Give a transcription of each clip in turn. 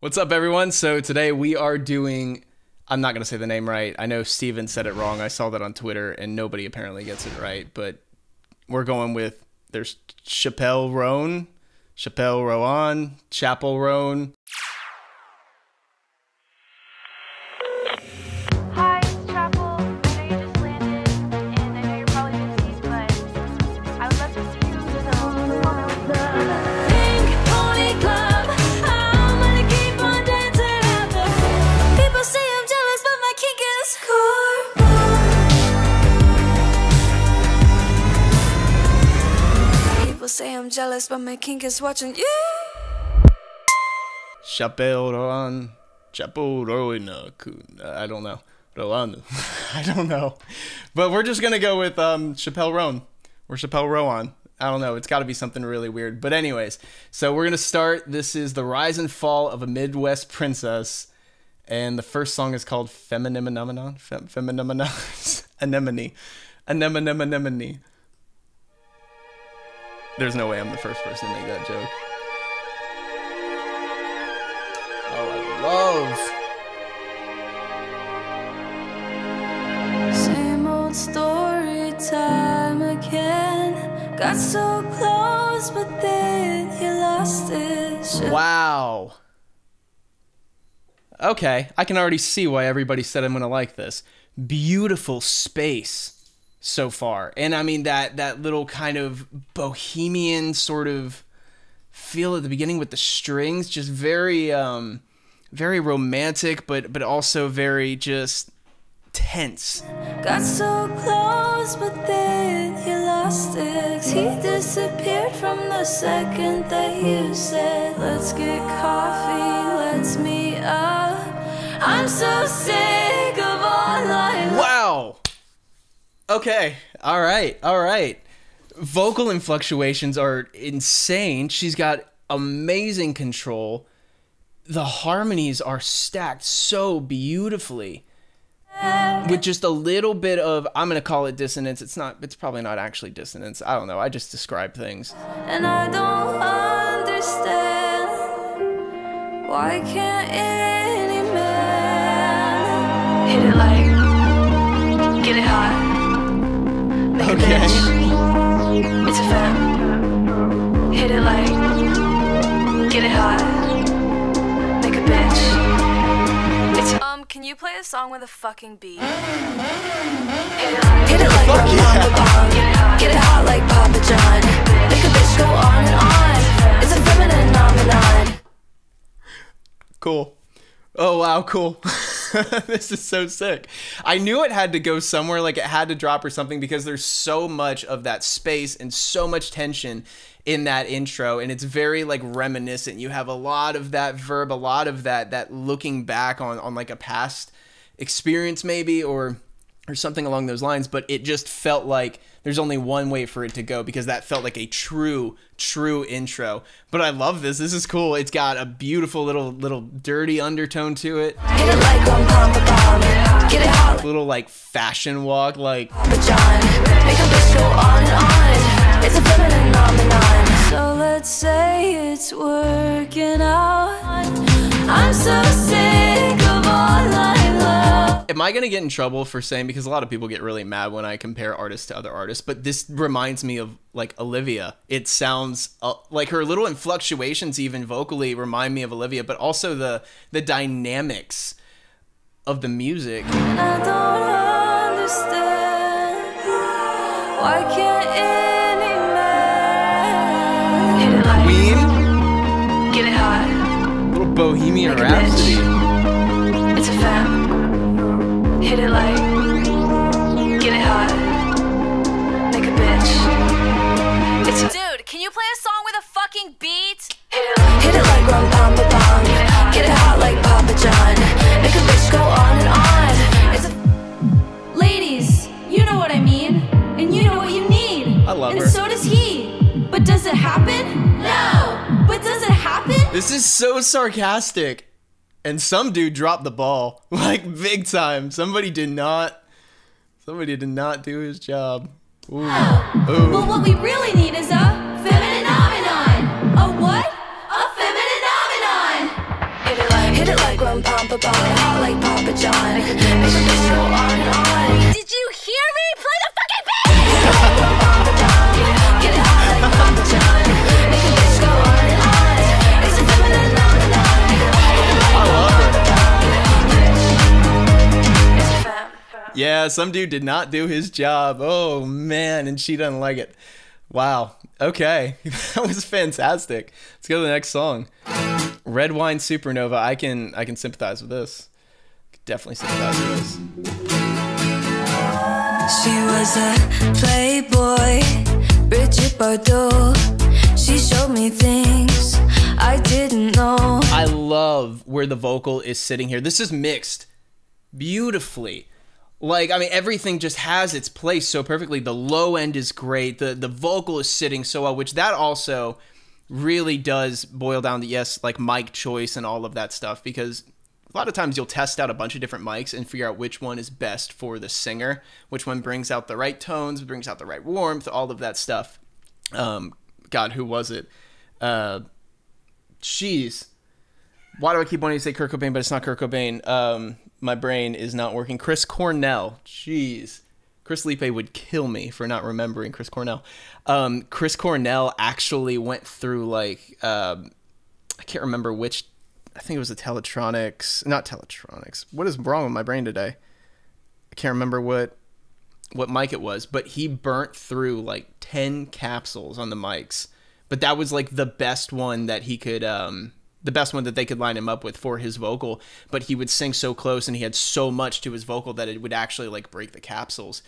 What's up, everyone? So today we are doing, I'm not going to say the name right. I know Steven said it wrong. I saw that on Twitter and nobody apparently gets it right, but we're going with, there's Chappell Roan, Chappell Roan, Chappell Roan. Hi, it's Chappell. I know you just landed, and I know you're probably busy, but I would love to see you, so call me when you Pink Pony Club, I'm gonna keep on dancing at the people say I'm jealous, but my kink is core. People say I'm jealous, but my kink is watching you. Chappell Roan, Chappell Roan, I don't know. Roan. I don't know. But we're just going to go with Chappell Roan or Chappell Roan. I don't know. It's got to be something really weird. But anyways, so we're going to start. This is The Rise and Fall of a Midwest Princess. And the first song is called Feminimenomenon. Anemone. Anemone. There's no way I'm the first person to make that joke. Oh, I love. Same old story time again. Got so close, but then you lost it. Wow. Okay, I can already see why everybody said I'm gonna like this. Beautiful space so far. And I mean that little kind of bohemian sort of feel at the beginning with the strings, just very very romantic, but also very just tense. Got so close, but then you lost it. He disappeared from the second that you said, let's get coffee, let's meet up. I'm so sick of online. Wow. Okay. All right. Vocal inflectuations are insane. She's got amazing control. The harmonies are stacked so beautifully. With just a little bit of, I'm going to call it dissonance. It's probably not actually dissonance. I don't know. I just describe things. And I don't understand, why can't any man hit it like, get it hot, make a bitch, it's a fam. Hit it like, get it hot, make a bitch, it's a Can you play a song with a fucking beat? hit it like Fuck yeah. bomb, get it hot like Papa John, make a bitch go on and on, it's a feminine phenomenon. Cool. Oh, wow, cool. This is so sick. I knew it had to go somewhere, like it had to drop or something, because there's so much of that space and so much tension in that intro, and it's very like reminiscent. You have a lot of that verb, a lot of that looking back on like a past experience maybe, or something along those lines, but it just felt like there's only one way for it to go, because that felt like a true intro. But I love this. This is cool. It's got a beautiful little dirty undertone to it. Hit it like one pump a bomb, get it hot Little like fashion walk, like Papa John, make a bitch go on and on, it's a feminine phenomenon. So let's say it's working out, I'm so sick of online love. am I gonna get in trouble for saying, because a lot of people get really mad when I compare artists to other artists, but this reminds me of like Olivia. It sounds like her little inflectuations even vocally remind me of Olivia, but also the dynamics of the music. And I don't understand, why can't any man hit it like, Queen, get it hot, little Bohemian make a Rhapsody. bitch, it's a fam. Hit it like, get it hot, make a bitch, it's a Dude, can you play a song with a fucking beat? hit it like rum pom pom, get it hot like Papa John, make a bitch go on and on. It's a ladies, you know what I mean, and you know what you need. I love and her. so does he. But does it happen? No. But does it happen? This is so sarcastic. And some dude dropped the ball, like big time. Somebody did not do his job. Ooh. Ooh. Well, what we really need is a feminine phenomenon. A what? A feminine phenomenon. Hit it like. like rum pump get hot like Papa John. Make a bitch go on and on. Did you hear me? Play the fucking beat! Get it hot like Papa John. Make a bitch go on and on. It's a feminine phenomenon. I love it. It's a fam. Yeah, some dude did not do his job. Oh man, and she doesn't like it. Wow. Okay, that was fantastic. Let's go to the next song. Red Wine Supernova. I can sympathize with this. Definitely sympathize with this. She was a playboy, Bridget Bardot. She showed me things I didn't know. I love where the vocal is sitting here. This is mixed beautifully. Like, I mean, everything just has its place so perfectly. The low end is great. The vocal is sitting so well, which that also really does boil down to, yes, like mic choice and all of that stuff, because a lot of times you'll test out a bunch of different mics and figure out which one is best for the singer, which one brings out the right tones, brings out the right warmth, all of that stuff. God, who was it? Jeez. Why do I keep wanting to say Kurt Cobain, but it's not Kurt Cobain? My brain is not working. Chris Cornell. Jeez. Chris Lipe would kill me for not remembering Chris Cornell. Chris Cornell actually went through, like, I can't remember which, I think it was the Teletronics. Not Teletronics. What is wrong with my brain today? I can't remember what mic it was, but he burnt through like 10 capsules on the mics. But that was like the best one that he could, the best one that they could line him up with for his vocal. But he would sing so close and he had so much to his vocal that it would actually like break the capsules.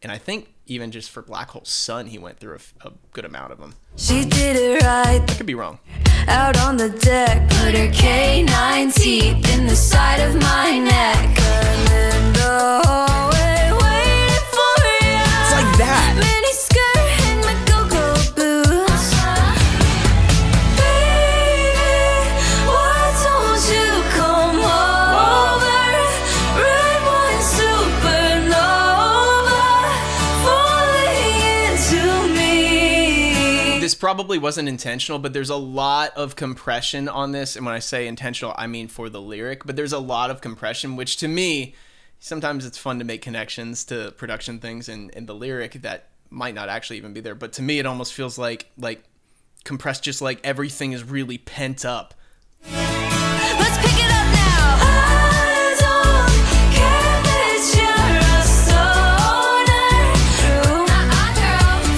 And I think even just for Black Hole Sun, he went through a good amount of them. She did it right. I could be wrong. Out on the deck, put her canine teeth in the side of my neck. I'm in the hallway waiting for you. It's like that. Mini skirt and my go-go boots. Baby, why don't you come over? Red wine supernova falling into me. This probably wasn't intentional, but there's a lot of compression on this. And when I say intentional, I mean for the lyric. But there's a lot of compression, which to me, sometimes it's fun to make connections to production things and the lyric that might not actually even be there. But to me, it almost feels like compressed, just like everything is really pent up. Let's pick it up now. I don't care that you're a stoner. True.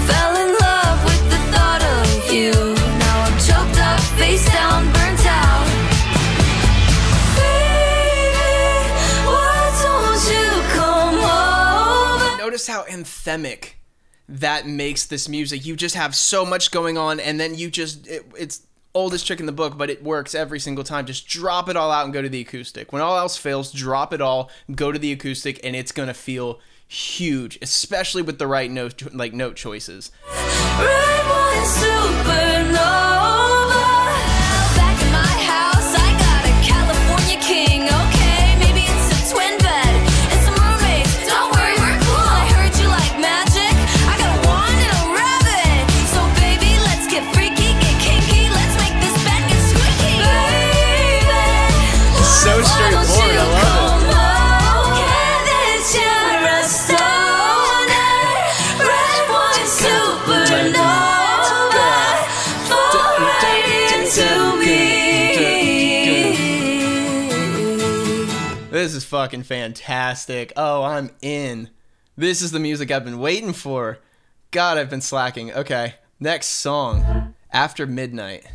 Fell in love with the thought of you. Now I'm choked up, face down, burnt out. Baby, why don't you come over? Notice how anthemic that makes this music. You just have so much going on, and then you just, it's oldest trick in the book, but it works every single time. Just drop it all out and go to the acoustic. When all else fails, drop it all, go to the acoustic, and it's gonna feel huge, especially with the right note choices. Red wine supernova. Back in my house, I got a California king. Okay, maybe it's a twin bed and some roommates. Don't worry, we're cool. I heard you like magic. I got a wand and a rabbit. So baby, let's get freaky, get kinky. Let's make this bed get squeaky. Baby, So straightforward, I love it. This is fucking fantastic. Oh, I'm in. This is the music I've been waiting for. God, I've been slacking. Okay, next song. After Midnight.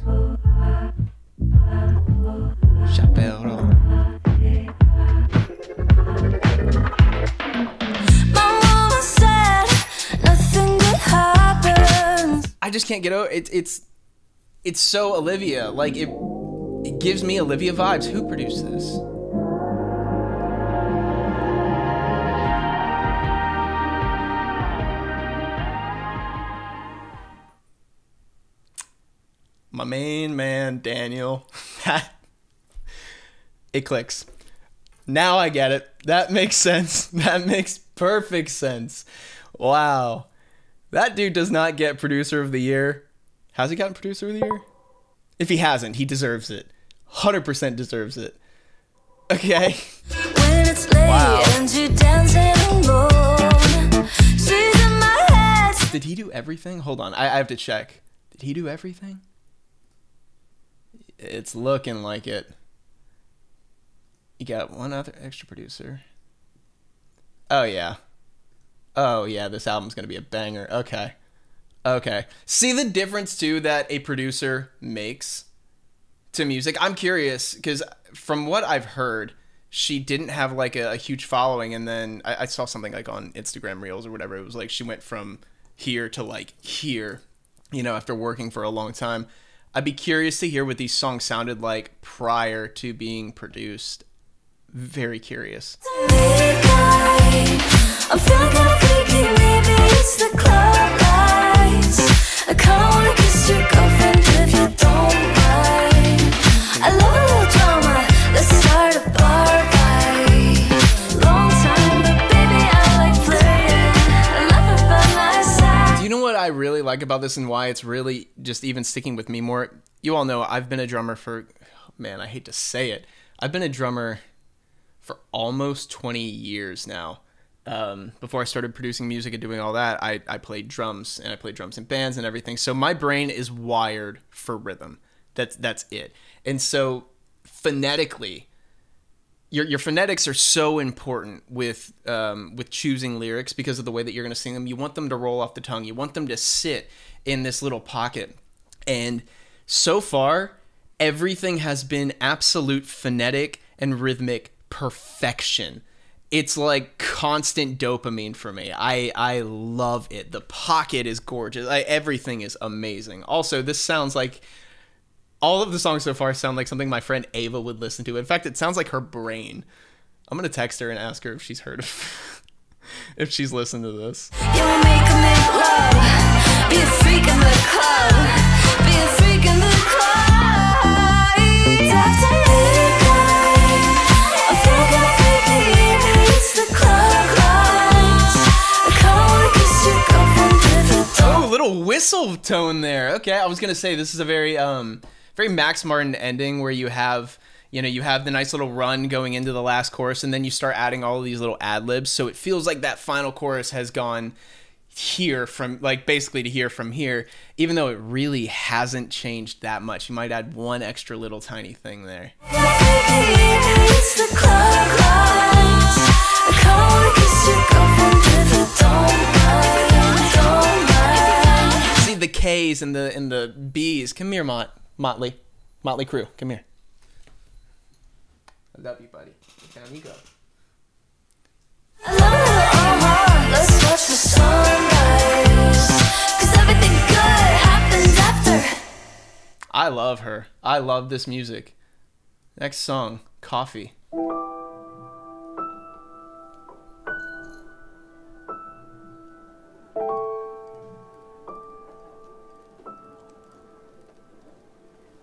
Chappell Roan. My mama said nothing good happens. I just can't get over it. It's so Olivia. Like it gives me Olivia vibes. Who produced this? My main man, Daniel. It clicks. Now I get it. That makes sense. That makes perfect sense. Wow. That dude does not get producer of the year. Has he gotten producer of the year? If he hasn't, he deserves it. 100% deserves it. Okay. When it's late Wow. and you're dancing alone, she's in my head. Did he do everything? Hold on. I have to check. Did he do everything? It's looking like it. You got one other extra producer. Oh, yeah. Oh, yeah. This album's going to be a banger. Okay. Okay. See the difference, too, that a producer makes to music? I'm curious, because from what I've heard, she didn't have like a huge following, and then I saw something like on Instagram Reels or whatever. It was like she went from here to like here, you know, after working for a long time. I'd be curious to hear what these songs sounded like prior to being produced. Very curious. Midnight, I'm feeling kinda freaky, maybe it's the club lights. I kinda wanna kiss your girlfriend if you don't mind. I love a little drama, let's start a bar fight. Long time, but baby, I like flirting. I love her by my side. Do you know what I really like about this and why it's really just even sticking with me more? You all know I've been a drummer for, man, I hate to say it. I've been a drummer for almost 20 years now. Before I started producing music and doing all that, I played drums, and I played drums in bands and everything. So my brain is wired for rhythm. That's it. And so phonetically, your phonetics are so important with choosing lyrics because of the way that you're going to sing them. You want them to roll off the tongue. You want them to sit in this little pocket. And so far, everything has been absolute phonetic and rhythmic perfection. It's like constant dopamine for me. I love it. The pocket is gorgeous. Everything is amazing. Also, this sounds like all of the songs so far sound like something my friend Ava would listen to. In fact, it sounds like her brain. I'm gonna text her and ask her if she's heard of if she's listened to this. You want me to make love, be a freak in the club, be a freak in the club. After midnight, I'm feeling kinda freaky, maybe it's the club lights. I kinda wanna kiss your girlfriend if you don't. Oh, little whistle tone there. Okay, I was gonna say this is a very very Max Martin ending where you have the nice little run going into the last chorus, and then you start adding all of these little ad libs. So it feels like that final chorus has gone here from like basically to here from here, even though it really hasn't changed that much. You might add one extra little tiny thing there. It's the club lights. I kinda wanna kiss your girlfriend if you don't mind. See the K's and the B's. Come here, Motley Crue. Come here. I love you, buddy. Down you go. I love let's watch the sunrise. 'Cause everything good happens after. I love her. I love this music. Next song, Coffee.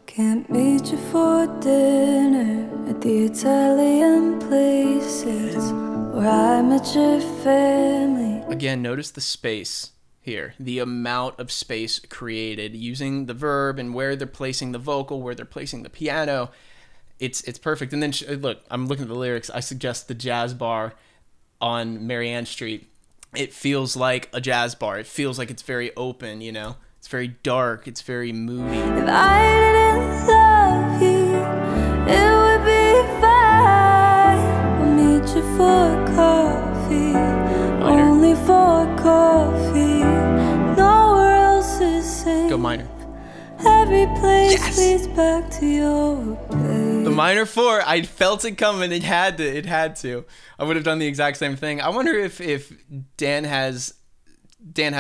Can't meet you for dinner at the Italian places where I met your family. Again, notice the space here, the amount of space created using the verb and where they're placing the vocal, where they're placing the piano. It's perfect. And then look, I'm looking at the lyrics. I suggest the jazz bar on Marianne Street. It feels like a jazz bar. It feels like it's very open, you know. It's very dark. It's very moody. If I didn't love you, it would be fine. We'll meet you for coffee, only for coffee. Nowhere else is safe. Go minor. Every place Yes! leads back to your place. The minor 4, I felt it coming. It had to. I would have done the exact same thing. I wonder if Dan has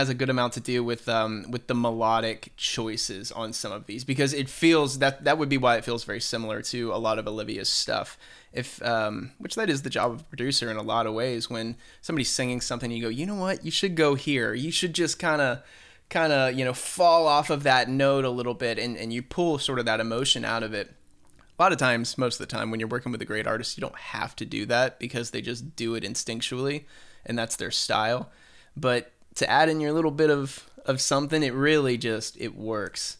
a good amount to do with the melodic choices on some of these, because it feels that would be why it feels very similar to a lot of Olivia's stuff. Which that is the job of a producer in a lot of ways. When somebody's singing something, you go, you know what, you should go here. You should just kind of fall off of that note a little bit, and you pull sort of that emotion out of it. A lot of times, most of the time, when you're working with a great artist, you don't have to do that because they just do it instinctually, and that's their style. But to add in your little bit of something, it really just, it works.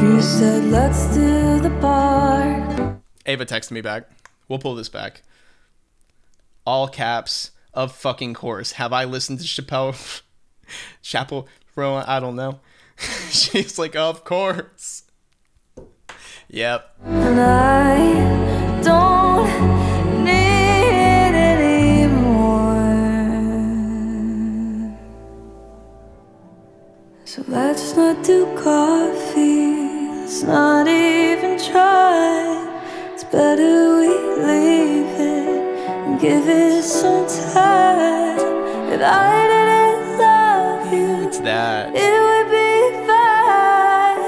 You You said let's do the bar. Ava texted me back. We'll pull this back. All caps, of fucking course. Have I listened to Chappell Roan? I don't know. She's like, of course. Yep. And I don't need it anymore. So let's not do coffee. Let's not even try. It's better we leave it and give it some time. If I didn't love you, It's that. it would be fine.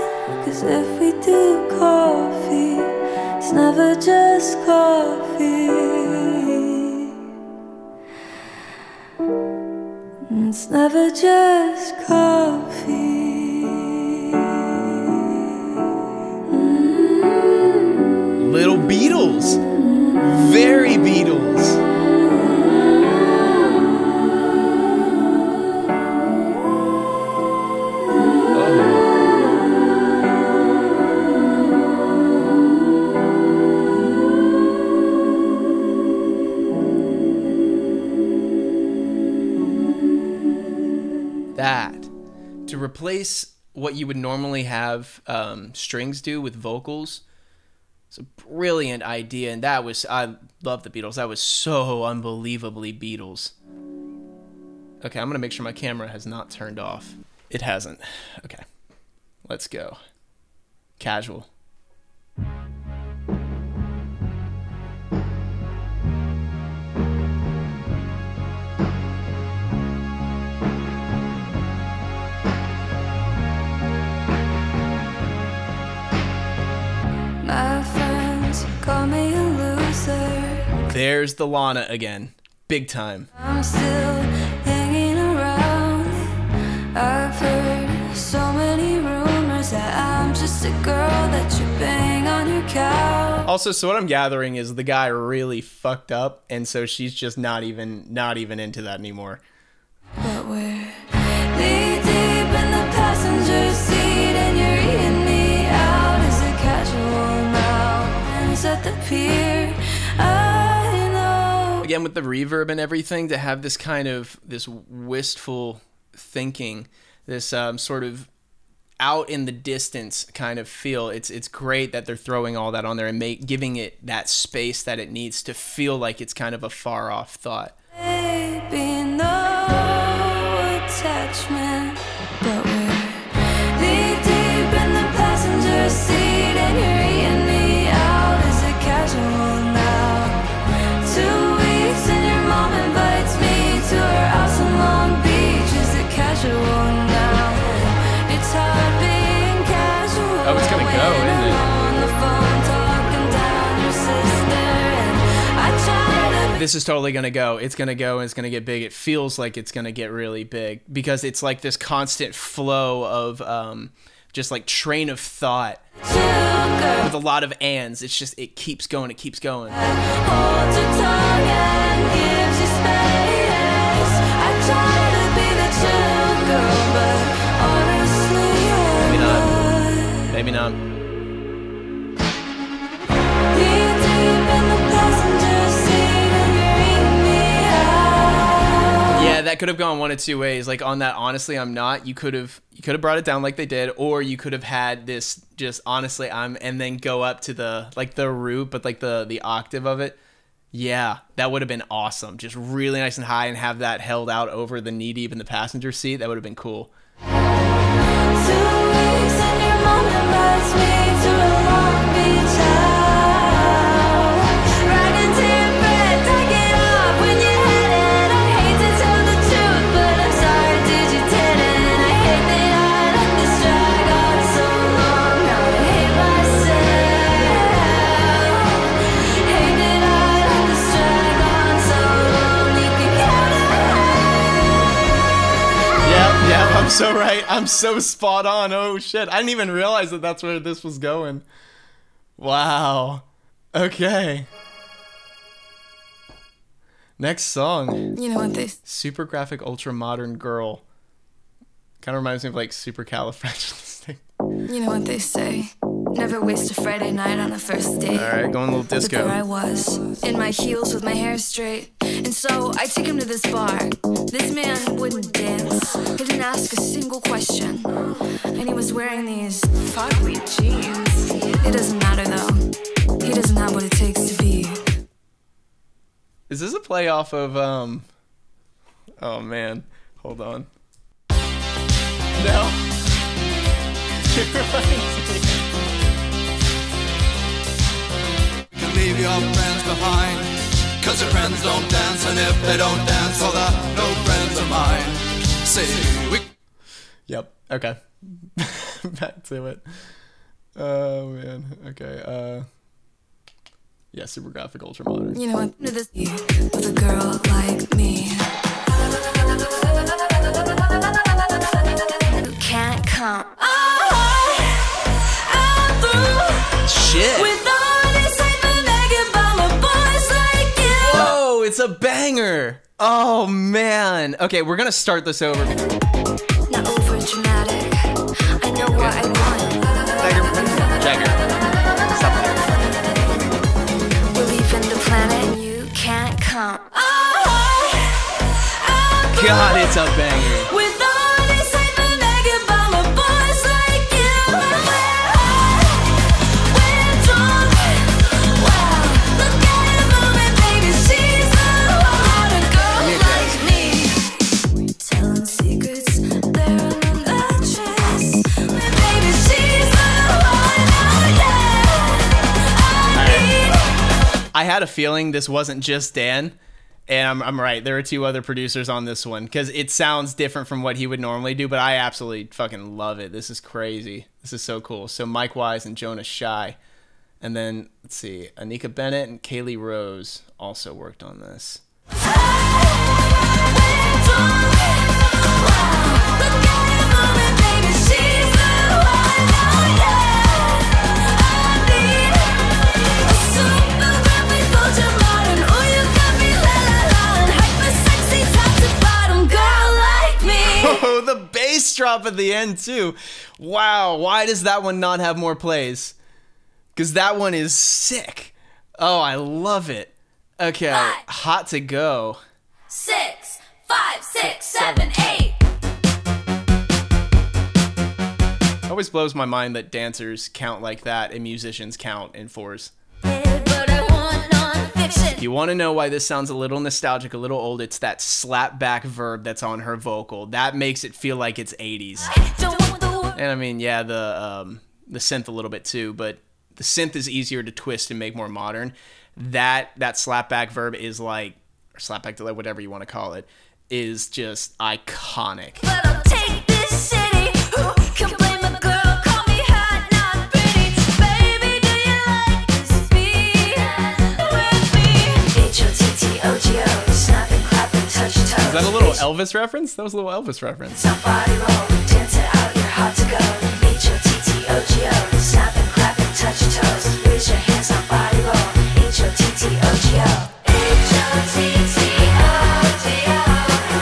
'Cause if we do coffee, it's never just coffee. It's never just coffee. Little Beatles. Very Beatles. That. To replace what you would normally have strings do with vocals. It's a brilliant idea, and that was, I love the Beatles. That was so unbelievably Beatles. Okay, I'm gonna make sure my camera has not turned off. It hasn't. Okay, let's go. Casual. My friends call me a loser. There's the Lana again. Big time. I'm still hanging around. I've heard so many rumors that I'm just a girl that you bang on your couch. Also, so what I'm gathering is the guy really fucked up, and so she's just not even into that anymore. But we're knee deep in the passenger seat, and you're eating me out. Is it casual now? And it's at the pier. I know. Again, with the reverb and everything, to have this kind of this wistful thinking, this sort of out in the distance kind of feel. It's great that they're throwing all that on there and giving it that space that it needs to feel like it's kind of a far off thought. Baby, no attachment, but we're knee deep in the passenger seat, and you're eating me out. Is it casual now? 2 weeks and your mom invites me to her house in Long Beach. Is it casual now? It's hard being casual. Oh, it's gonna go, when isn't it? I'm on the phone talking down your sister, and I try to This is totally gonna go. It's gonna go and it's gonna get big. It feels like it's gonna get really big because it's like this constant flow of just like train of thought with a lot of ands. It's just, it keeps going, it keeps going. hold your tongue and gives you space. I try to be the chill girl, but honestly, Maybe not. I'm Maybe not. knee deep in the passenger seat, and you're eating me out. Yeah, that could have gone one of two ways. Like on that, honestly, I'm not. You could have brought it down like they did, or you could have had this just honestly I'm, and then go up to the like the root, but like the octave of it. Yeah, that would have been awesome. Just really nice and high, and have that held out over the knee deep in the passenger seat. That would have been cool. 2 weeks and your mom invites me to a Long Beach house. Riding to your bed, take it off when you hit it. I hate to tell the truth, but I'm sorry, did you didn't? I hate that I let this drag on so long. Now I hate myself. Hate that I let this drag on so long. You can count it. Yeah, I'm so right. I'm so spot on. Oh shit, I didn't even realize that that's where this was going. Wow. Okay. Next song. You know what this? Super graphic, ultra modern girl. Kind of reminds me of like supercalifragilistic. You know what they say, never waste a Friday night on a first date. Alright, going a little But disco. there I was, in my heels with my hair straight. And so I take him to this bar. This man wouldn't dance. He didn't ask a single question. And he was wearing these fugly jeans. It doesn't matter though. He doesn't have what it takes to be. Is this a play off of, oh man, hold on. No. You leave your friends behind, 'cause your friends don't dance, and if they don't dance, well, they're no friends of mine. See, we... Yep, okay. Back to it. Oh man, okay, yeah, super graphic, ultra modern. You know what? With a girl like me. You can't come. Shit! Whoa, it's a banger! Oh man! Okay, we're gonna start this over. Not over dramatic. I know what I want. Jagger. Stop that. We're leaving the planet and you can't come. God, it's a banger. With all this hype and mega bomber boys like you. We're drunk. Wow, look at her moving, baby. She's the one. A girl like me. Telling secrets, they're an actress. Baby, she's the one. Oh yeah. I had a feeling this wasn't just Dan, and I'm right. There are two other producers on this one because it sounds different from what he would normally do, but I absolutely fucking love it. This is crazy. This is so cool. So Mike Wise and Jonah Shy, and then let's see, Anika Bennett and Kaylee Rose also worked on this. Oh, the bass drop at the end too. Wow, why does that one not have more plays? Because that one is sick. Oh, I love it. Okay, hot to go. 6, 5, 6, 7, 8. It always blows my mind that dancers count like that and musicians count in fours. But I want non-fiction. If you want to know why this sounds a little nostalgic, a little old, it's that slap back verb that's on her vocal. That makes it feel like it's 80s. Don't want the world. And I mean, yeah, the synth a little bit too, but the synth is easier to twist and make more modern. That slapback verb is like, or slapback delay, whatever you want to call it, is just iconic. But I'll take this city. Who can blame a girl? Call me hot, not pretty. Baby, do you like this beat? With me. H-O-T-T-O-G-O. Snapping, clapping, touch toes. Is that a little Elvis reference? That was a little Elvis reference. Somebody roll, dance it out, you're hot to go. H-O-T-T-O-G-O. Snapping, clapping, touch toes. Raise your hands, somebody roll. H-O-T-T-O-G-O. H-O-T-T-O-G-O.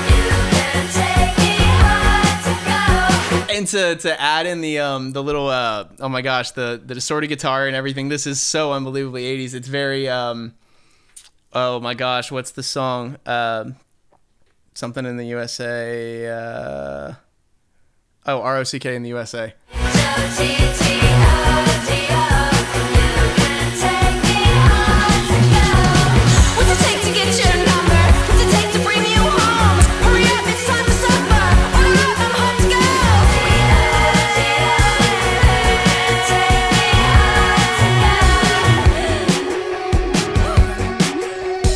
You can take me hard to go. And to add in the little oh my gosh, the distorted guitar and everything, this is so unbelievably 80s. It's very oh my gosh, what's the song? Something in the USA. Oh, R-O-C-K in the USA. What's it take to get your number? What's it take to bring you home? Hurry up, it's time for supper. Order up, I'm home to go.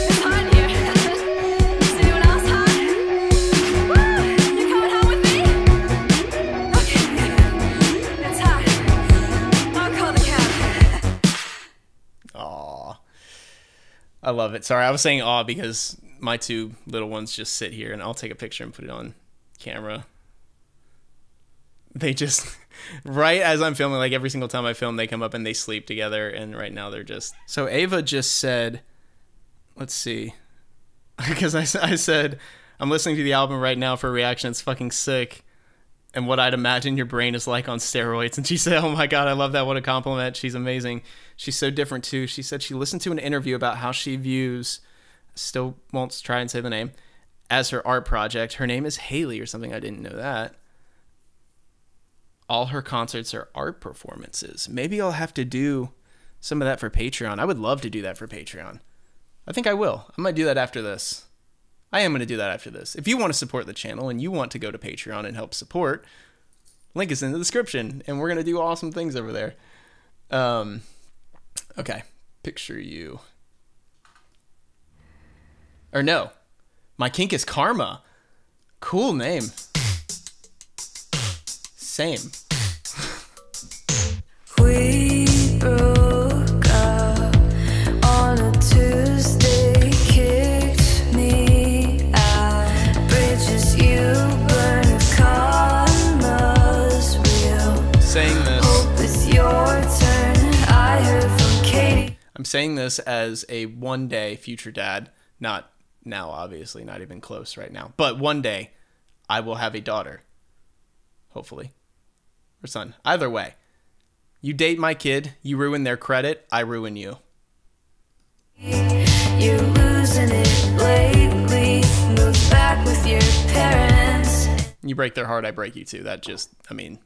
It's hot here. Is anyone else hot? Woo! You coming home with me? Okay. It's hot. I'll call the cab. Aw. I love it. Sorry, I was saying aw because my two little ones just sit here, and I'll take a picture and put it on camera. They just, right as I'm filming, like every single time I film, they come up and they sleep together, and right now they're just... So Ava just said, let's see, because I said, I'm listening to the album right now for a reaction, it's fucking sick. and what I'd imagine your brain is like on steroids. And she said, oh my God, I love that. What a compliment. She's amazing. She's so different too. She said she listened to an interview about how she views, still won't try and say the name, as her art project. Her name is Haley or something. I didn't know that. All her concerts are art performances. Maybe I'll have to do some of that for Patreon. I would love to do that for Patreon. I think I will. I might do that after this. I am going to do that after this. If you want to support the channel and you want to go to Patreon and help support, link is in the description, and we're going to do awesome things over there. Okay. Picture you. Or no. My kink is Karma. Cool name. Same. We broke up on a Tuesday, kicked me out. Bridges you burn, karma's real. Saying this. Hope it's your turn. I heard from Katie. I'm saying this as a one day future dad. Not now, obviously, not even close right now. But one day, I will have a daughter. Hopefully. Or son. Either way. You date my kid, you ruin their credit, I ruin you. You're losing it lately. Move back with your parents. You break their heart, I break you too. That just, I mean,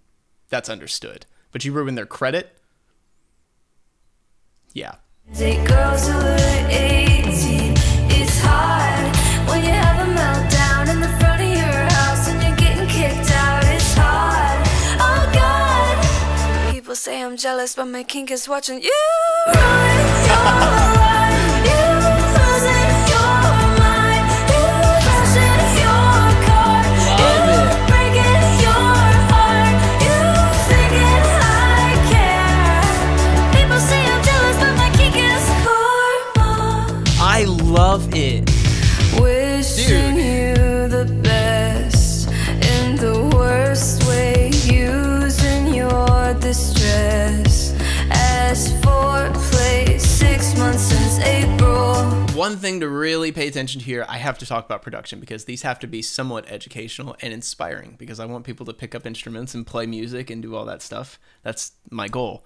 that's understood. But you ruin their credit? Yeah. Date girls who are 18. It's hard when you have a meltdown in the front of your house and you're getting kicked out. It's hard. Oh God. People say I'm jealous, but my kink is watching you run your life. You losing your mind. You crashing your car. You breaking your heart. You thinking I care. People say I'm jealous, but my kink is karma. I love it. Wishing you the best in the worst way, using your distress as foreplay. 6 months since April. One thing to really pay attention to here, I have to talk about production because these have to be somewhat educational and inspiring because I want people to pick up instruments and play music and do all that stuff. That's my goal,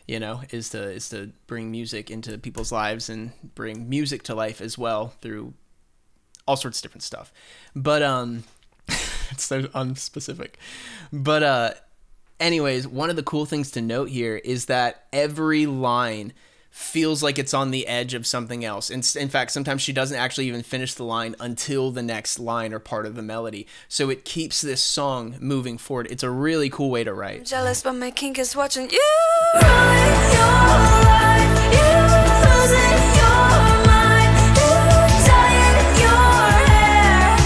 you know, is to bring music into people's lives and bring music to life as well through all sorts of different stuff. But it's so unspecific. But anyways, one of the cool things to note here is that every line feels like it's on the edge of something else. In fact, sometimes she doesn't actually even finish the line until the next line or part of the melody. So it keeps this song moving forward. It's a really cool way to I'm write. jealous, but my kink is watching you run your life. You losing your mind. You dyeing your hair.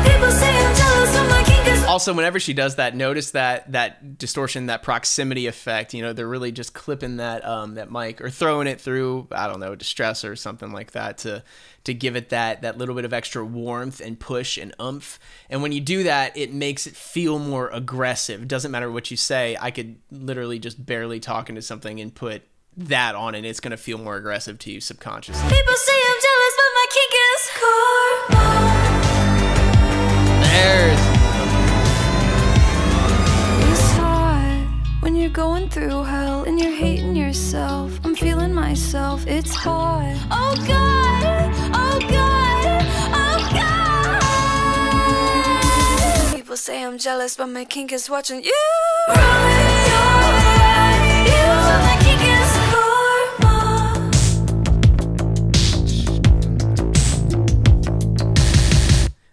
People say I'm jealous, but my kink is. Also, whenever she does that, notice that distortion, that proximity effect. You know, they're really just clipping that that mic or throwing it through, I don't know, distress or something like that to give it that little bit of extra warmth and push and oomph. And when you do that, it makes it feel more aggressive. It doesn't matter what you say. I could literally just barely talk into something and put that on, and it's going to feel more aggressive to you subconsciously. People say I'm jealous, but my kink is karma. There's It's hard when you're going through hell and you're hating yourself. I'm feeling myself. It's hard. Oh God. Oh God. Oh God. People say I'm jealous, but my kink is watching you run your life. You, my kink is karma.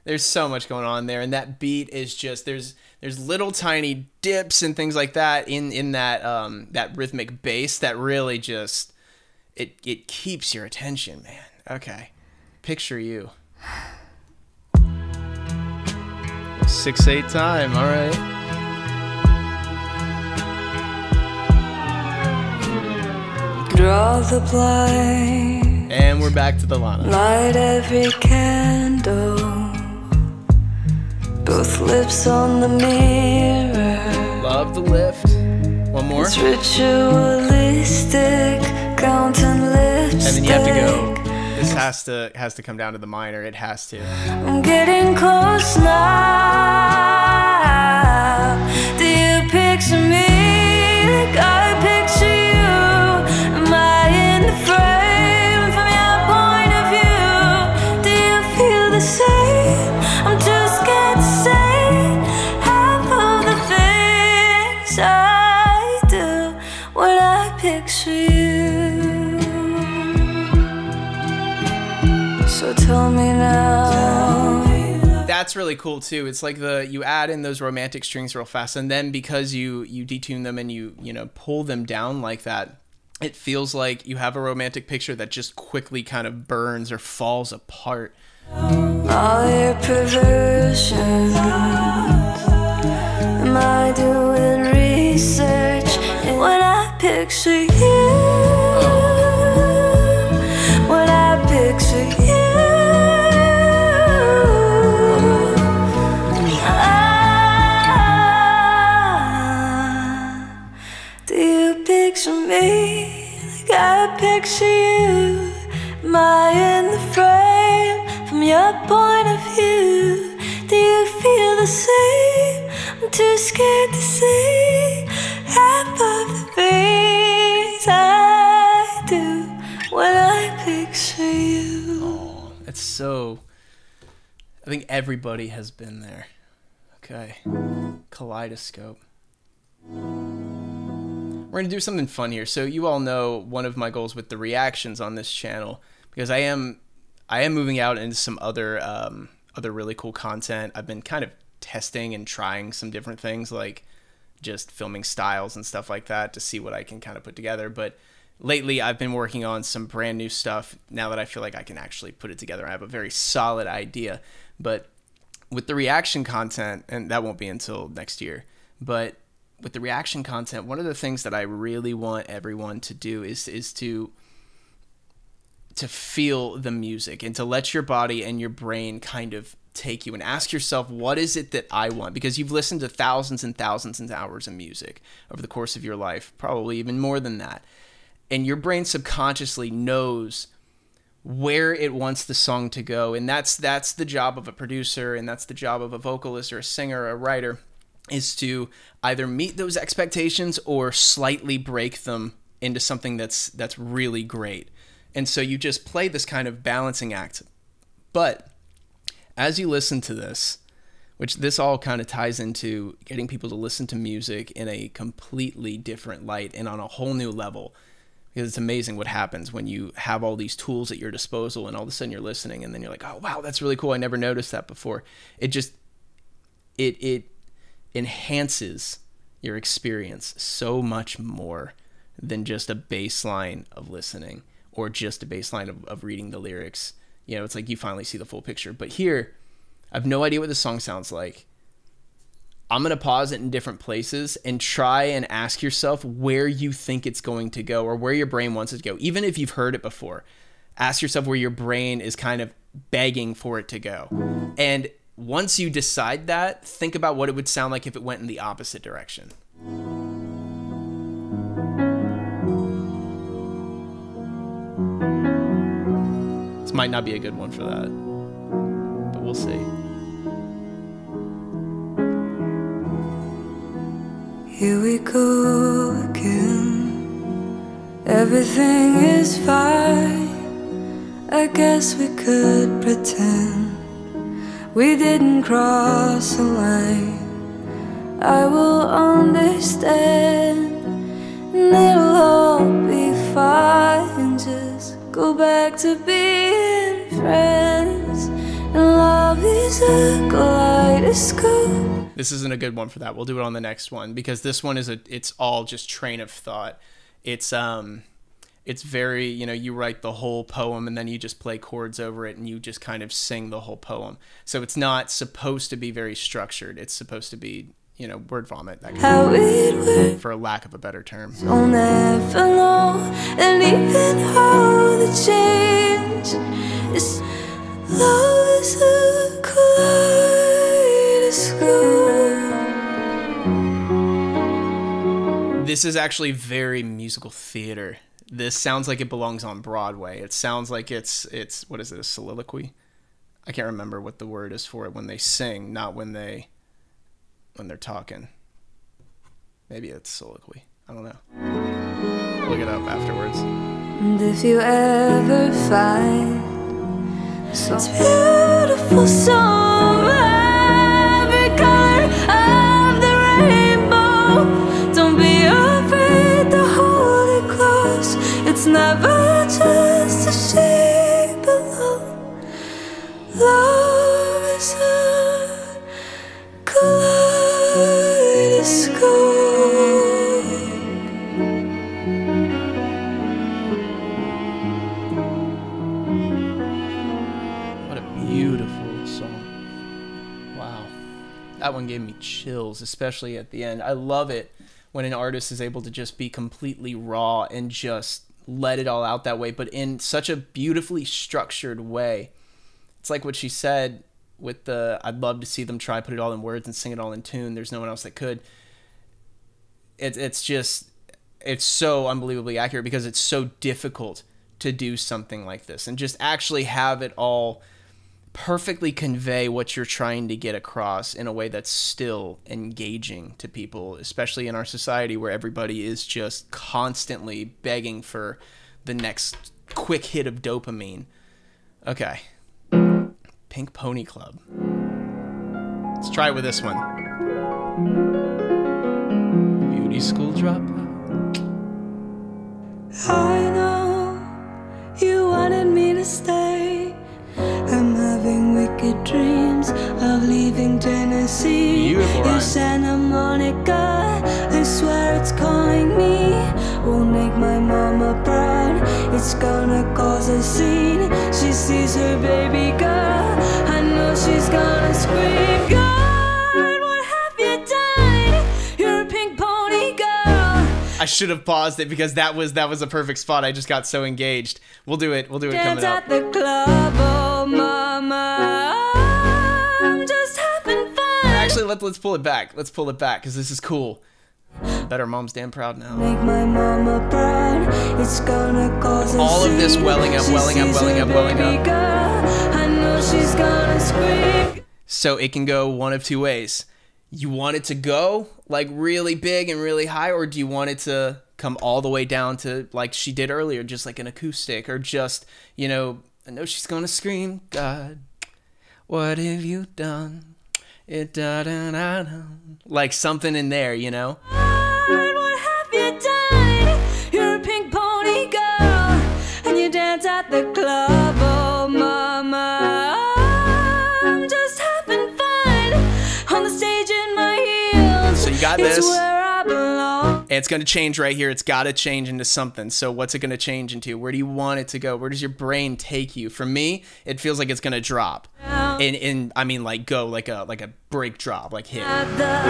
There's so much going on there, and that beat is just there's little tiny dips and things like that in that that rhythmic bass that really just it keeps your attention, man. Okay, picture you. 6/8 time, all right. Draw the blind. And we're back to the Lana. Light every candle. Both lips on the mirror. Love the lift. One more. It's ritualistic. Counting lipstick. And then you have to go. This has to come down to the minor. It has to. I'm getting close now. Do you picture me like I picture you? Am I in the frame from your point of view? Do you feel the same? I'm too scared to say half of the things I do when I picture you. So tell me now. That's really cool too. It's like you add in those romantic strings real fast, and then because you detune them and you pull them down like that, it feels like you have a romantic picture that just quickly kind of burns or falls apart. All your perversions. Am I doing research when I picture you? When I picture you. Do you picture me like I picture you? Am I in the frame from your point of view? Do you feel the same? I'm too scared to say half of the things I do when I picture you. Oh, it's so... I think everybody has been there. Okay. Kaleidoscope. We're going to do something fun here. So you all know one of my goals with the reactions on this channel, because I am moving out into some other really cool content. I've been kind of testing and trying some different things, like just filming styles and stuff like that to see what I can kind of put together. But lately I've been working on some brand new stuff now that I feel like I can actually put it together. I have a very solid idea. But with the reaction content, and that won't be until next year, but with the reaction content, one of the things that I really want everyone to do is to feel the music and to let your body and your brain kind of take you and ask yourself, what is it that I want? Because you've listened to thousands and thousands of hours of music over the course of your life, probably even more than that. And your brain subconsciously knows where it wants the song to go. And that's the job of a producer, and that's the job of a vocalist or a singer or a writer, is to either meet those expectations or slightly break them into something that's really great. And so you just play this kind of balancing act. But as you listen to this, which this all kind of ties into getting people to listen to music in a completely different light and on a whole new level, because it's amazing what happens when you have all these tools at your disposal and all of a sudden you're listening and then you're like, oh, wow, that's really cool. I never noticed that before. It enhances your experience so much more than just a baseline of listening or just a baseline of reading the lyrics. You know, it's like you finally see the full picture. But here, I have no idea what the song sounds like. I'm going to pause it in different places and try and ask yourself where you think it's going to go or where your brain wants it to go. Even if you've heard it before, ask yourself where your brain is kind of begging for it to go. And once you decide that, think about what it would sound like if it went in the opposite direction. This might not be a good one for that, but we'll see. Here we go again. Everything is fine. I guess we could pretend we didn't cross a line. I will understand, and it'll all be fine. Just go back to being friends, and love is a kaleidoscope. This isn't a good one for that. We'll do it on the next one, because this one it's all just train of thought. It's very, you write the whole poem and then you just play chords over it and you just kind of sing the whole poem. So it's not supposed to be very structured. It's supposed to be, word vomit, that kind of thing, for a lack of a better term. I'll never know, and even how the change is love is a kaleidoscope. This is actually very musical theater. This sounds like it belongs on Broadway. It sounds like it's what is it, a soliloquy? I can't remember what the word is for it when they sing, not when they're talking. Maybe it's soliloquy. I don't know. Look it up afterwards. And if you ever find some beautiful song, every color of the rainbow, don't be afraid to hold it close. It's never just a shape alone. Love is a kaleidoscope. Beautiful song. Wow. That one gave me chills, especially at the end. I love it when an artist is able to just be completely raw and just let it all out that way, but in such a beautifully structured way. It's like what she said with the, I'd love to see them try put it all in words and sing it all in tune. There's no one else that could. It's so unbelievably accurate because it's so difficult to do something like this and just actually have it all perfectly convey what you're trying to get across in a way that's still engaging to people, especially in our society where everybody is just constantly begging for the next quick hit of dopamine. Okay. Pink Pony Club. Let's try it with this one. Beauty School Dropout. I know you wanted me to stay. I'm having wicked dreams of leaving Tennessee. Beautiful, Your right? Santa Monica, I swear it's calling me. Won't make my mama proud. It's gonna cause a scene. She sees her baby girl. I know she's gonna scream. God, what have you done? You're a pink pony girl. I should have paused it because that was a perfect spot. I just got so engaged. We'll do it coming Dance up. at the club, oh mama. I'm just having fun. Actually, let's pull it back. Let's pull it back because this is cool. Better Mom's damn proud now. Make my mama proud. It's gonna cause a All of this scene. welling up, She welling up, sees welling her up, welling baby up. girl. I know she's gonna scream. So it can go one of two ways. You want it to go like really big and really high, or do you want it to come all the way down to like she did earlier, just like an acoustic, or just, I know she's gonna scream, God, what have you done? It da da da da. Like something in there, God, what have you done? You're a pink pony girl, and you dance at the club, oh mama. I'm just having fun on the stage in my heels. So you got It's this. where I belong. And it's going to change right here. It's got to change into something. So what's it going to change into? Where do you want it to go? Where does your brain take you? For me, it feels like it's going to drop. I mean, like go like a break drop, like hit. At the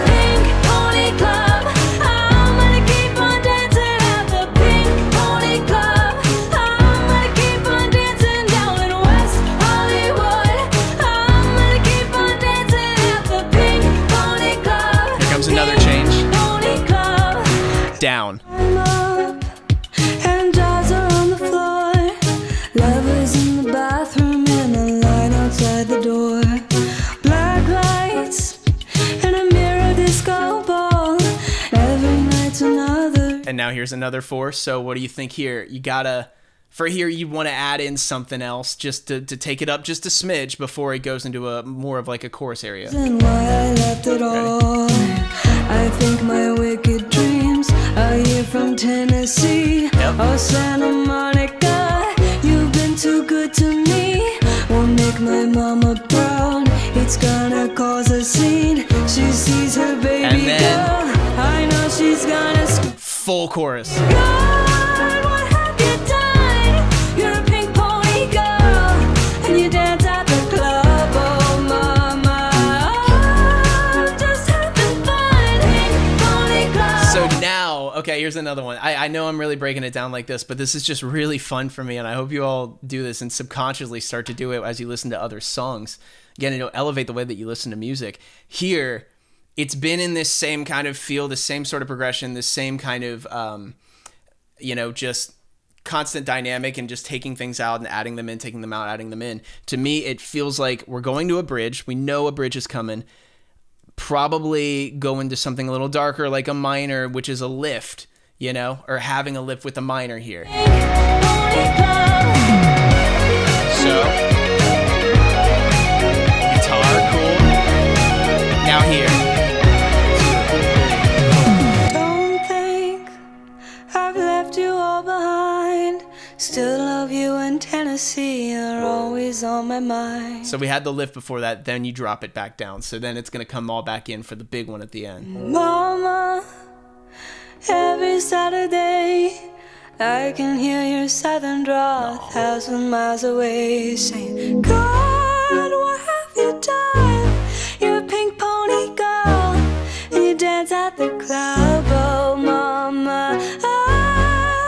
Pink Pony Club, I'm gonna keep on dancing at the Pink Pony Club. I'm gonna keep on dancing down in West Hollywood. I'm gonna keep on dancing at the Pink Pony Club. Here comes another change. Pony Club. Down. I'm up and jars are on the floor. Lovers in the bathroom and a line outside the door. Black lights and a mirror disco ball. Every night's another. And now here's another force. So what do you think here? You gotta, for here, you want to add in something else just to take it up just a smidge before it goes into a more of like a chorus area. And why I left it all. I think my wicked dreams are here from Tennessee. Oh, Santa Monica, you've been too good to me. Won't make my mama proud. It's gonna cause a scene. She sees her baby And then- girl. I know she's gonna scream. Full chorus. God, what have you done? You're a pink pony girl, and you dance at the club, oh mama. I'm just having fun, Pink Pony Club. So now, okay, here's another one. I know I'm really breaking it down like this, but this is just really fun for me, and I hope you all do this and subconsciously start to do it as you listen to other songs. Again, it'll elevate the way that you listen to music. Here, it's been in this same kind of feel, the same sort of progression, this same kind of you know, just constant dynamic and just taking things out and adding them in, taking them out, adding them in. To me, it feels like we're going to a bridge. We know a bridge is coming. Probably go into something a little darker, like a minor, which is a lift, you know, or having a lift with a minor here. So, guitar, cool. Now here. Don't think I've left you all behind. Still love you in Tennessee, you're always on my mind. So we had the lift before that, then you drop it back down. So then it's going to come all back in for the big one at the end. Mama, every Saturday I can hear your southern drawl 1,000 miles away, saying, God, what have you done? You're a pink pony girl, and you dance at the club. Oh, Mama,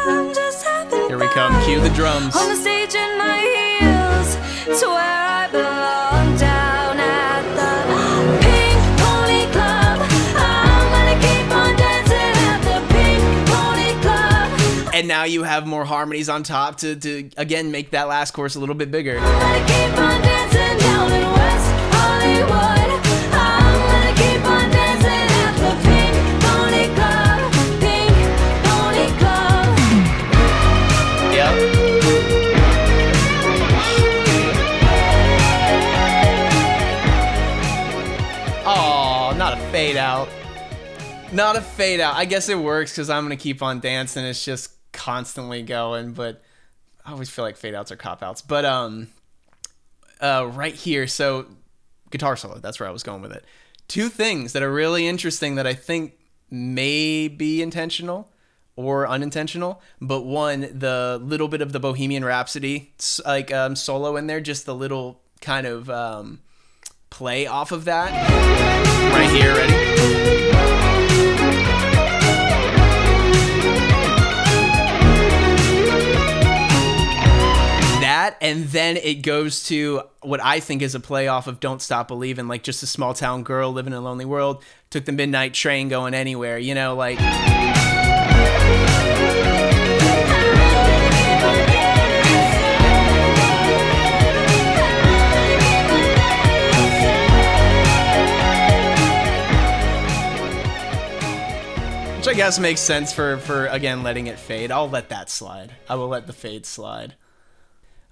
I'm just having Here we come. Cue the drums. on the stage in my heels, it's where I belong, down at the Pink Pony Club. I'm gonna keep on dancing at the Pink Pony Club. And now you have more harmonies on top to again, make that last chorus a little bit bigger. I'm gonna keep on dancing down in West Hollywood. I'm gonna keep on dancing at the Pink Pony Club. Pink Pony Club. Yep. Oh, not a fade out. Not a fade out. I guess it works because I'm going to keep on dancing. It's just constantly going, but I always feel like fade outs are cop outs. But right here, so guitar solo, that's where I was going with it. Two things that are really interesting that I think may be intentional or unintentional, but one, the little bit of the Bohemian Rhapsody like solo in there, just the little kind of play off of that. Right here, ready? That, and then it goes to what I think is a play off of Don't Stop Believin', like just a small town girl living in a lonely world, took the midnight train going anywhere, you know, like... Which I guess makes sense for again, letting it fade. I'll let that slide. I will let the fade slide.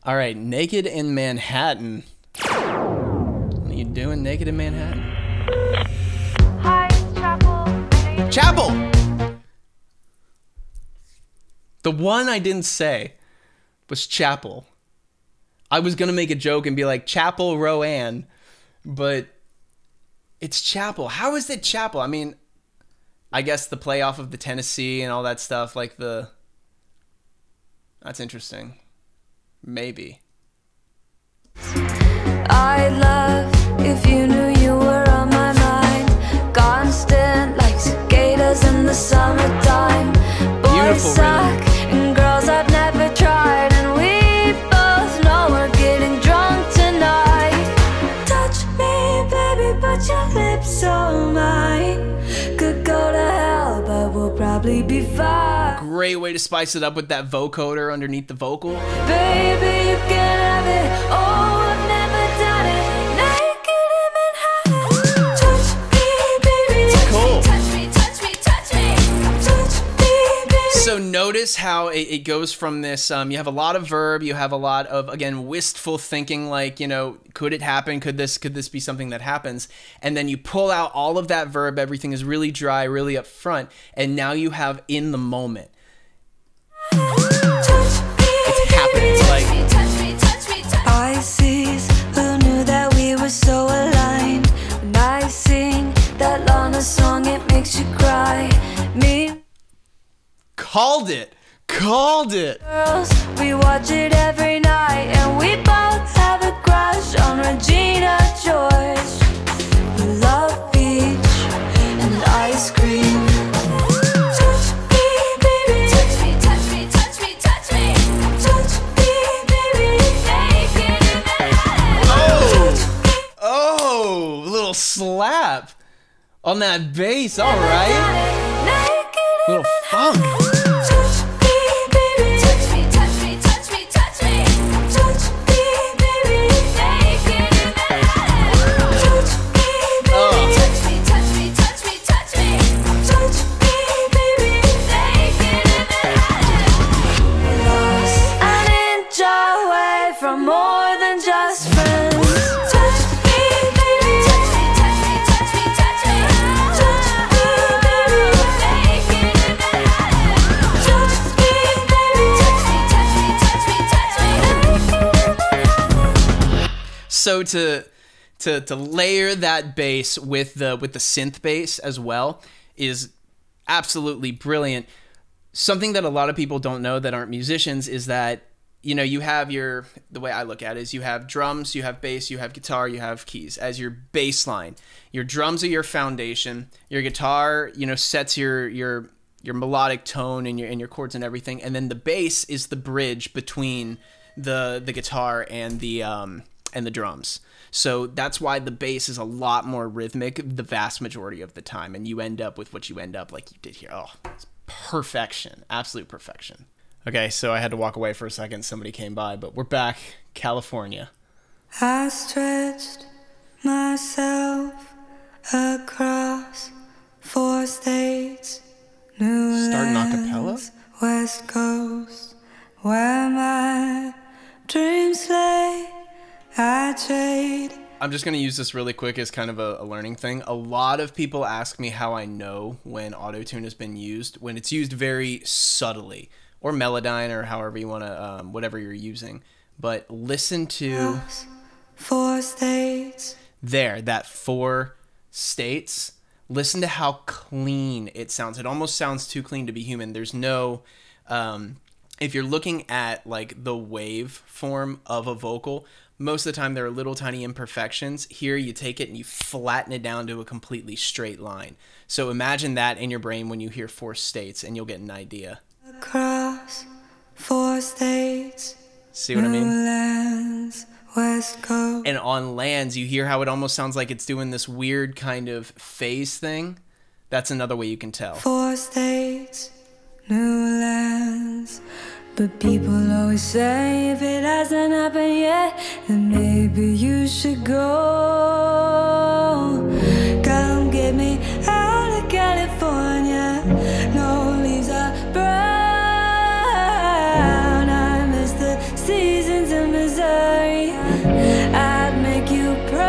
All right, Naked in Manhattan. What are you doing, Naked in Manhattan? Hi, it's Chappell. I know you Chappell! The one I didn't say was Chappell. I was going to make a joke and be like, Chappell Roan, but it's Chappell. How is it Chappell? I mean, I guess the play off of the Tennessee and all that stuff, like the... That's interesting. Maybe. I'd love if you knew you were on my mind. Constant like cicadas in the summertime. Boys Beautiful suck and girls I've never tried. And we both know we're getting drunk tonight. Touch me, baby, but your lips are mine. Could go to hell, but we'll probably be fine. Great way to spice it up with that vocoder underneath the vocal. Baby, you can have it. Oh, I've never done it. Naked in Manhattan. Touch me, baby. Cool. Touch me, touch me, touch me. Touch me, baby. So notice how it goes from this, you have a lot of verb, you have a lot of, again, wistful thinking, like, you know, could it happen? Could this be something that happens? And then you pull out all of that verb, everything is really dry, really up front, and now you have in the moment. It's happening, it's like... Pisces, who knew that we were so aligned? When I sing that Lana song, it makes you cry. Me Called it! Called it! girls, we watch it every night, and we both have a crush on Regina George. We love beach and ice cream. Touch me, baby. Touch me, touch me, touch me, touch me. Touch me, baby. Naked in Manhattan. Oh! Oh! Little slap on that bass, alright? Naked in Little funk. Touch me, So to layer that bass with the synth bass as well is absolutely brilliant. Something that a lot of people don't know that aren't musicians is that, you know, you have the way I look at it is you have drums, you have bass, you have guitar, you have keys as your bass line. Your drums are your foundation. Your guitar, you know, sets your melodic tone and your chords and everything. And then the bass is the bridge between the guitar and the drums. So that's why the bass is a lot more rhythmic the vast majority of the time. And you end up with what you end up like you did here. Oh, it's perfection. Absolute perfection. Okay, so I had to walk away for a second. Somebody came by, but we're back. California. I stretched myself across 4 states, New Starting a lands, cappella? West Coast, where my dreams lay. I trade. I'm just going to use this really quick as kind of a learning thing. A lot of people ask me how I know when autotune has been used, when it's used very subtly, or Melodyne, or however you want to, whatever you're using. But listen to 4 states. there, that 4 states. Listen to how clean it sounds. It almost sounds too clean to be human. There's no, if you're looking at like the wave form of a vocal, most of the time there are little tiny imperfections. Here you take it and you flatten it down to a completely straight line. So imagine that in your brain when you hear 4 states and you'll get an idea. Across 4 states. See what I mean? New lands, West Coast. And on lands, you hear how it almost sounds like it's doing this weird kind of phase thing. That's another way you can tell. 4 states, new lands. But people always say if it hasn't happened yet, then maybe you should go. Come get me out of California. No leaves are brown. I miss the seasons in Missouri. I'd make you proud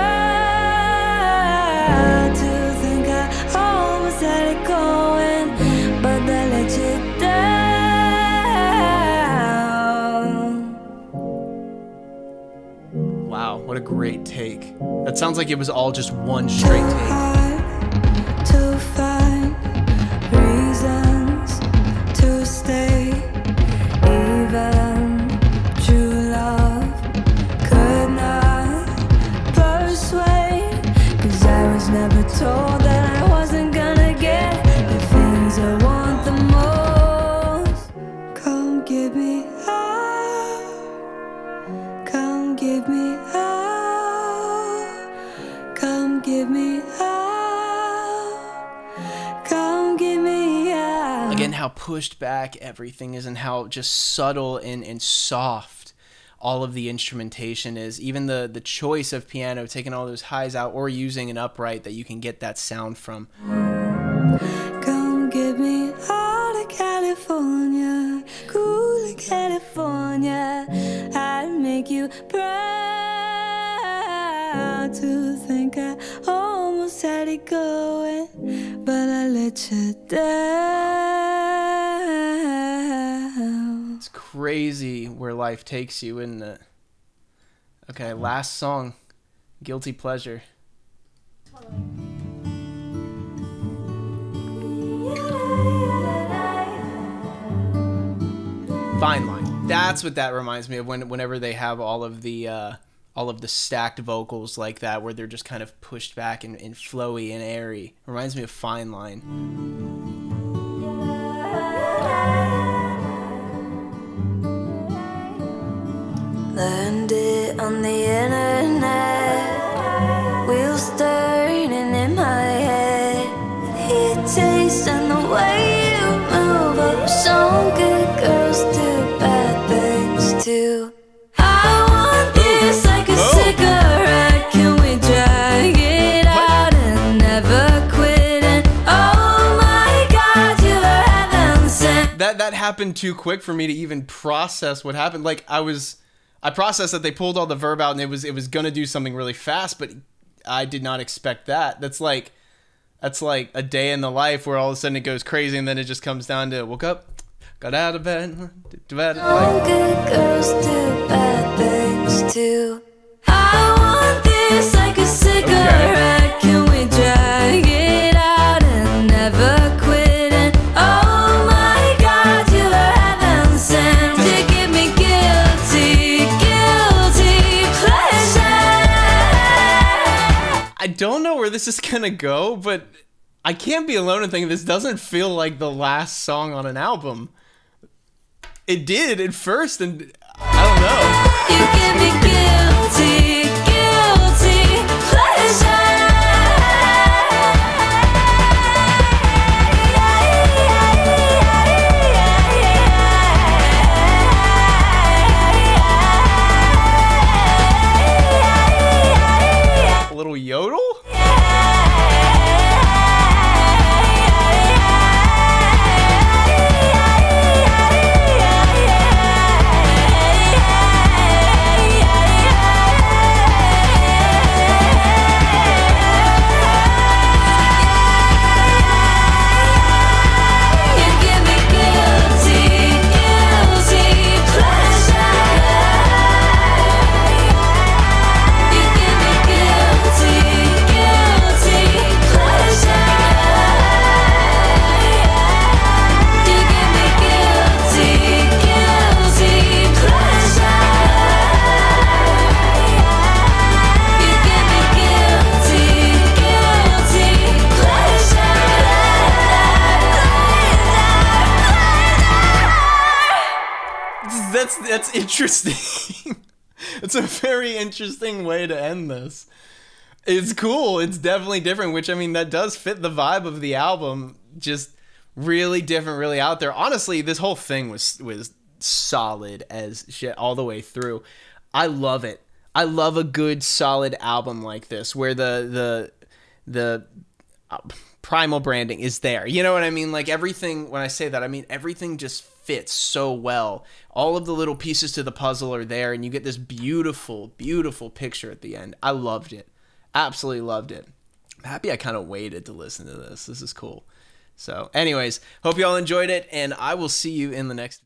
to think I almost had it going, but I let you down. Wow, what a great take. That sounds like it was all just one straight take. Hard to find reasons to stay. Even true love could not persuade. 'Cause I was never told that I wasn't gonna get the things I want the most. Come give me out. Come give me out. Come give me out. Come give me out. Again, how pushed back everything is and how just subtle and soft all of the instrumentation is. Even the choice of piano, taking all those highs out or using an upright that you can get that sound from. Come get me out of California, cool California. I'd make you proud to think I almost had it going, but I let you down. It's crazy where life takes you, isn't it? Okay, last song, Guilty Pleasure. Fine Line. That's what that reminds me of whenever they have all of the stacked vocals like that, where they're just kind of pushed back and flowy and airy. Reminds me of Fine Line. Learned it on the internet. Wheels turning in my head. Heat taste and the way you move up. Some good girls do bad things too. I want this like a cigarette. Can we drag it out and never quit? And oh my God, you're heaven sent. That happened too quick for me to even process what happened. Like I processed that they pulled all the verb out and it was gonna do something really fast, but I did not expect that. That's like a day in the life where all of a sudden it goes crazy and then it just comes down to woke up, got out of bed, Some good girls do bad things too. I want don't know where this is gonna go, but I can't be alone in thinking this doesn't feel like the last song on an album. It did at first, and I don't know. You give me guilty, guilty pleasure. A little yodel? That's interesting. It's a very interesting way to end this. It's cool. It's definitely different, which, I mean, that does fit the vibe of the album. Just really different, really out there. Honestly, this whole thing was solid as shit all the way through. I love it. I love a good, solid album like this, where the primal branding is there. You know what I mean? Like, everything, when I say that, I mean everything just fits so well. All of the little pieces to the puzzle are there, and you get this beautiful, beautiful picture at the end. I loved it. Absolutely loved it. I'm happy I kind of waited to listen to this. This is cool. So anyways, hope you all enjoyed it, and I will see you in the next